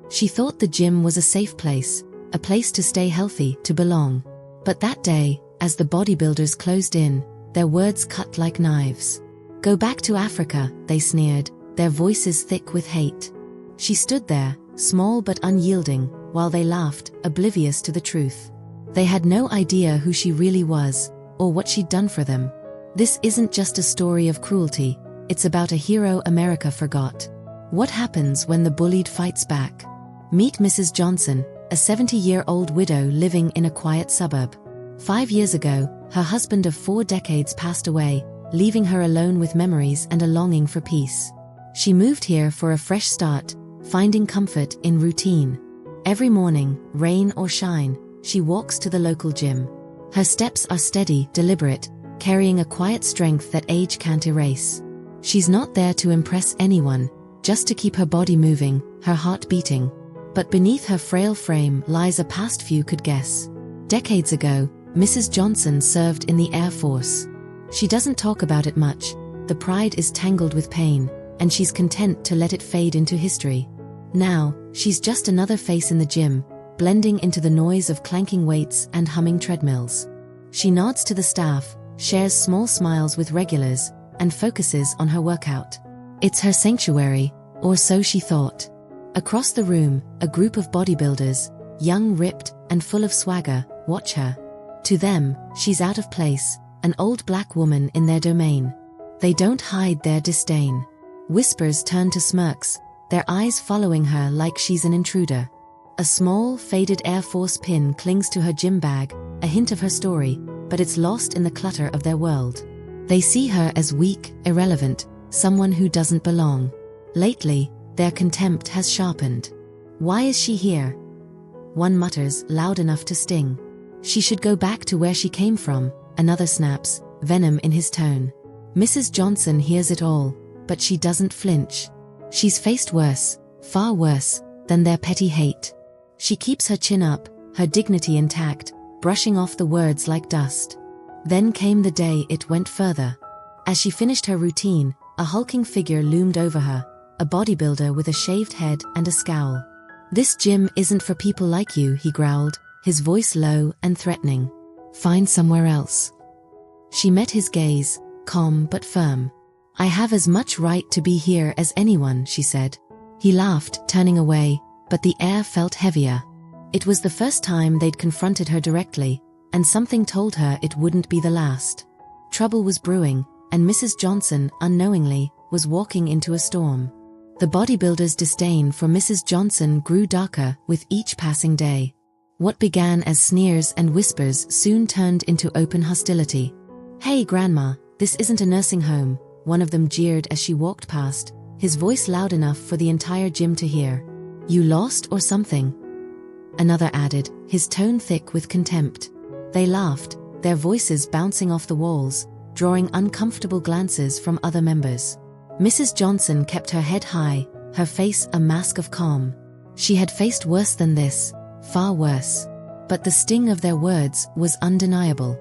She thought the gym was a safe place, a place to stay healthy, to belong. But that day, as the bodybuilders closed in, their words cut like knives. "Go back to Africa," they sneered, their voices thick with hate. She stood there, small but unyielding, while they laughed, oblivious to the truth. They had no idea who she really was, or what she'd done for them. This isn't just a story of cruelty, it's about a hero America forgot. What happens when the bullied fights back? Meet Mrs. Johnson, a 70-year-old widow living in a quiet suburb. 5 years ago, her husband of 4 decades passed away, leaving her alone with memories and a longing for peace. She moved here for a fresh start, finding comfort in routine. Every morning, rain or shine, she walks to the local gym. Her steps are steady, deliberate, carrying a quiet strength that age can't erase. She's not there to impress anyone, just to keep her body moving, her heart beating. But beneath her frail frame lies a past few could guess. Decades ago, Mrs. Johnson served in the Air Force. She doesn't talk about it much, the pride is tangled with pain, and she's content to let it fade into history. Now, she's just another face in the gym, blending into the noise of clanking weights and humming treadmills. She nods to the staff, shares small smiles with regulars, and focuses on her workout. It's her sanctuary, or so she thought. Across the room, a group of bodybuilders, young, ripped, and full of swagger, watch her. To them, she's out of place, an old black woman in their domain. They don't hide their disdain. Whispers turn to smirks, their eyes following her like she's an intruder. A small, faded Air Force pin clings to her gym bag, a hint of her story, but it's lost in the clutter of their world. They see her as weak, irrelevant, someone who doesn't belong. Lately, their contempt has sharpened. "Why is she here?" One mutters, loud enough to sting. "She should go back to where she came from," another snaps, venom in his tone. Mrs. Johnson hears it all, but she doesn't flinch. She's faced worse, far worse, than their petty hate. She keeps her chin up, her dignity intact, brushing off the words like dust. Then came the day it went further. As she finished her routine, a hulking figure loomed over her, a bodybuilder with a shaved head and a scowl. "This gym isn't for people like you," he growled, his voice low and threatening. "Find somewhere else." She met his gaze, calm but firm. "I have as much right to be here as anyone," she said. He laughed, turning away, but the air felt heavier. It was the first time they'd confronted her directly, and something told her it wouldn't be the last. Trouble was brewing, and Mrs. Johnson, unknowingly, was walking into a storm. The bodybuilder's disdain for Mrs. Johnson grew darker with each passing day. What began as sneers and whispers soon turned into open hostility. "Hey, Grandma, this isn't a nursing home," one of them jeered as she walked past, his voice loud enough for the entire gym to hear. "You lost or something?" Another added, his tone thick with contempt. They laughed, their voices bouncing off the walls, drawing uncomfortable glances from other members. Mrs. Johnson kept her head high, her face a mask of calm. She had faced worse than this, far worse. But the sting of their words was undeniable.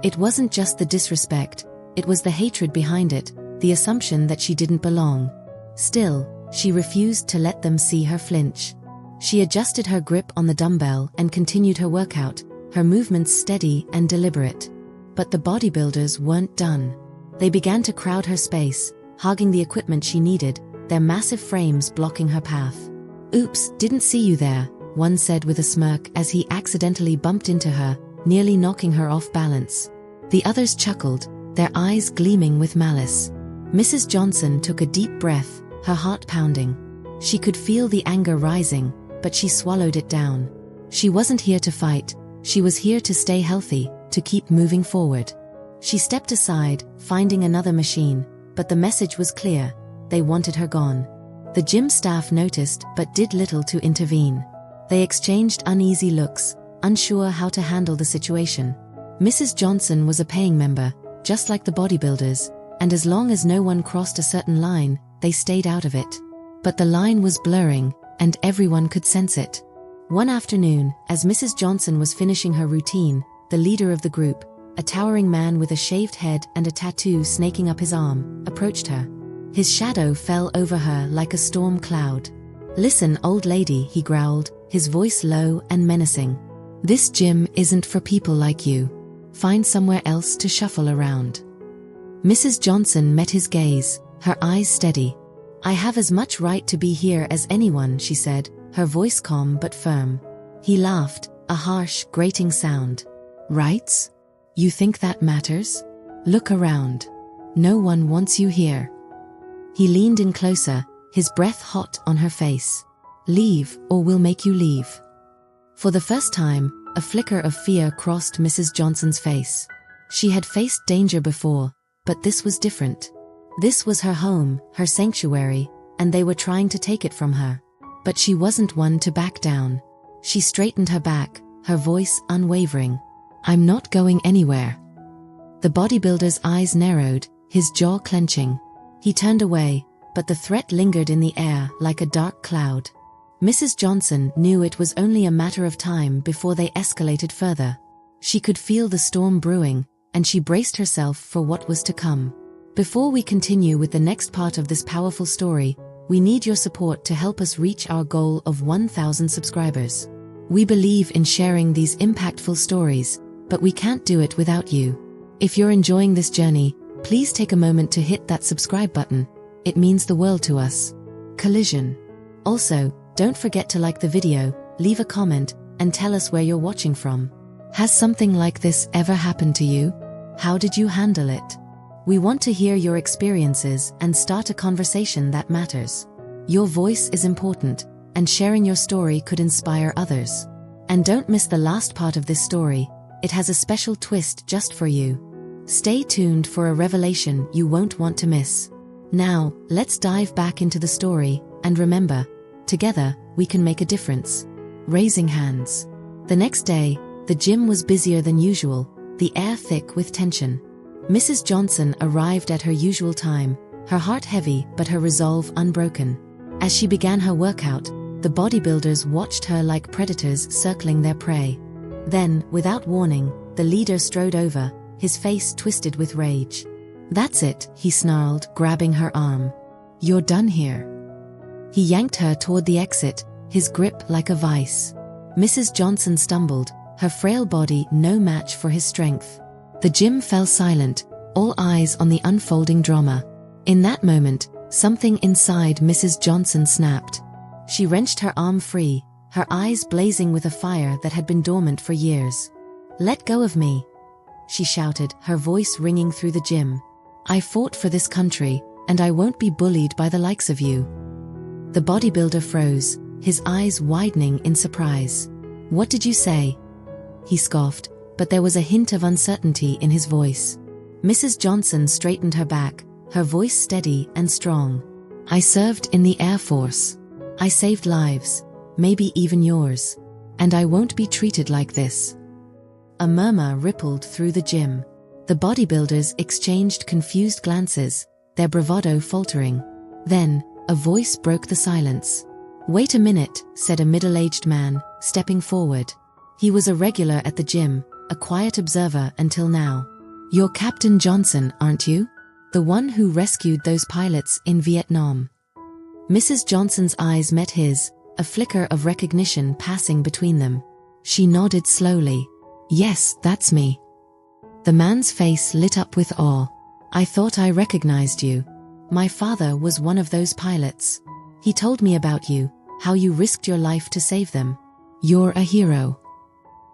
It wasn't just the disrespect, it was the hatred behind it, the assumption that she didn't belong. Still, she refused to let them see her flinch. She adjusted her grip on the dumbbell and continued her workout, her movements steady and deliberate. But the bodybuilders weren't done. They began to crowd her space, hogging the equipment she needed, their massive frames blocking her path. "Oops, didn't see you there," one said with a smirk as he accidentally bumped into her, nearly knocking her off balance. The others chuckled, their eyes gleaming with malice. Mrs. Johnson took a deep breath, her heart pounding. She could feel the anger rising, but she swallowed it down. She wasn't here to fight, she was here to stay healthy, to keep moving forward. She stepped aside, finding another machine, but the message was clear, they wanted her gone. The gym staff noticed but did little to intervene. They exchanged uneasy looks, unsure how to handle the situation. Mrs. Johnson was a paying member, just like the bodybuilders, and as long as no one crossed a certain line, they stayed out of it. But the line was blurring, and everyone could sense it. One afternoon, as Mrs. Johnson was finishing her routine, the leader of the group, a towering man with a shaved head and a tattoo snaking up his arm, approached her. His shadow fell over her like a storm cloud. "Listen, old lady," he growled, his voice low and menacing. "This gym isn't for people like you. Find somewhere else to shuffle around." Mrs. Johnson met his gaze, her eyes steady. "I have as much right to be here as anyone," she said, her voice calm but firm. He laughed, a harsh, grating sound. "Rights? You think that matters? Look around. No one wants you here." He leaned in closer, his breath hot on her face. "Leave, or we'll make you leave." For the first time, a flicker of fear crossed Mrs. Johnson's face. She had faced danger before, but this was different. This was her home, her sanctuary, and they were trying to take it from her. But she wasn't one to back down. She straightened her back, her voice unwavering. "I'm not going anywhere." The bodybuilder's eyes narrowed, his jaw clenching. He turned away, but the threat lingered in the air like a dark cloud. Mrs. Johnson knew it was only a matter of time before they escalated further. She could feel the storm brewing, and she braced herself for what was to come. Before we continue with the next part of this powerful story, we need your support to help us reach our goal of 1,000 subscribers. We believe in sharing these impactful stories, but we can't do it without you. If you're enjoying this journey, please take a moment to hit that subscribe button. It means the world to us. Collision. Also, don't forget to like the video, leave a comment, and tell us where you're watching from. Has something like this ever happened to you? How did you handle it? We want to hear your experiences and start a conversation that matters. Your voice is important, and sharing your story could inspire others. And don't miss the last part of this story. It has a special twist just for you. Stay tuned for a revelation you won't want to miss. Now, let's dive back into the story, and remember, together, we can make a difference. Raising hands. The next day, the gym was busier than usual, the air thick with tension. Mrs. Johnson arrived at her usual time, her heart heavy but her resolve unbroken. As she began her workout, the bodybuilders watched her like predators circling their prey. Then, without warning, the leader strode over, his face twisted with rage. "That's it," he snarled, grabbing her arm. "You're done here." He yanked her toward the exit, his grip like a vice. Mrs. Johnson stumbled, her frail body no match for his strength. The gym fell silent, all eyes on the unfolding drama. In that moment, something inside Mrs. Johnson snapped. She wrenched her arm free, her eyes blazing with a fire that had been dormant for years. "Let go of me," she shouted, her voice ringing through the gym. "I fought for this country, and I won't be bullied by the likes of you." The bodybuilder froze, his eyes widening in surprise. "What did you say?" He scoffed, but there was a hint of uncertainty in his voice. Mrs. Johnson straightened her back, her voice steady and strong. "I served in the Air Force. I saved lives, maybe even yours. And I won't be treated like this." A murmur rippled through the gym. The bodybuilders exchanged confused glances, their bravado faltering. Then, a voice broke the silence. "Wait a minute," said a middle-aged man, stepping forward. He was a regular at the gym, a quiet observer until now. "You're Captain Johnson, aren't you? The one who rescued those pilots in Vietnam?" Mrs. Johnson's eyes met his, a flicker of recognition passing between them. She nodded slowly. "Yes, that's me." The man's face lit up with awe. "I thought I recognized you. My father was one of those pilots. He told me about you, how you risked your life to save them. You're a hero."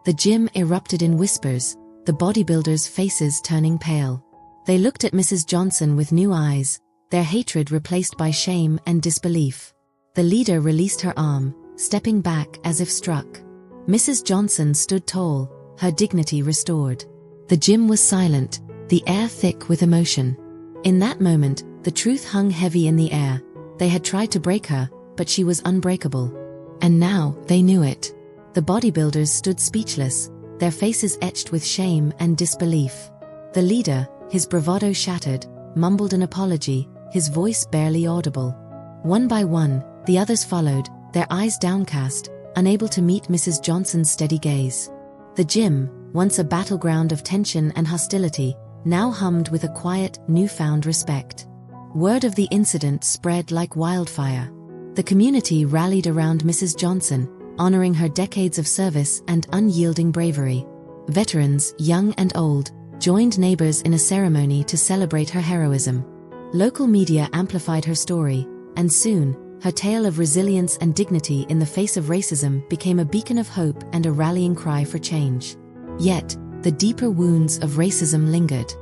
The gym erupted in whispers, the bodybuilders' faces turning pale. They looked at Mrs. Johnson with new eyes, their hatred replaced by shame and disbelief. The leader released her arm, stepping back as if struck. Mrs. Johnson stood tall, her dignity restored. The gym was silent, the air thick with emotion. In that moment, the truth hung heavy in the air. They had tried to break her, but she was unbreakable. And now, they knew it. The bodybuilders stood speechless, their faces etched with shame and disbelief. The leader, his bravado shattered, mumbled an apology, his voice barely audible. One by one, the others followed, their eyes downcast, unable to meet Mrs. Johnson's steady gaze. The gym, once a battleground of tension and hostility, now hummed with a quiet, newfound respect. Word of the incident spread like wildfire. The community rallied around Mrs. Johnson, honoring her decades of service and unyielding bravery. Veterans, young and old, joined neighbors in a ceremony to celebrate her heroism. Local media amplified her story, and soon, her tale of resilience and dignity in the face of racism became a beacon of hope and a rallying cry for change. Yet, the deeper wounds of racism lingered.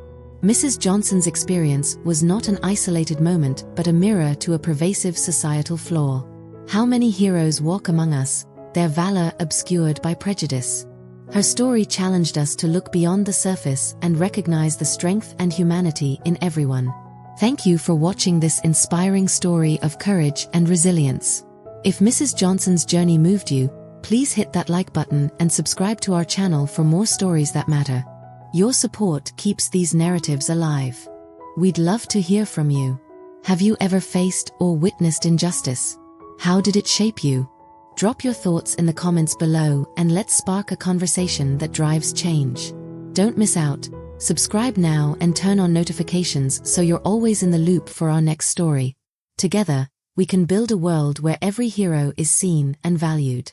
Mrs. Johnson's experience was not an isolated moment but a mirror to a pervasive societal flaw. How many heroes walk among us, their valor obscured by prejudice? Her story challenged us to look beyond the surface and recognize the strength and humanity in everyone. Thank you for watching this inspiring story of courage and resilience. If Mrs. Johnson's journey moved you, please hit that like button and subscribe to our channel for more stories that matter. Your support keeps these narratives alive. We'd love to hear from you. Have you ever faced or witnessed injustice? How did it shape you? Drop your thoughts in the comments below and let's spark a conversation that drives change. Don't miss out. Subscribe now and turn on notifications so you're always in the loop for our next story. Together, we can build a world where every hero is seen and valued.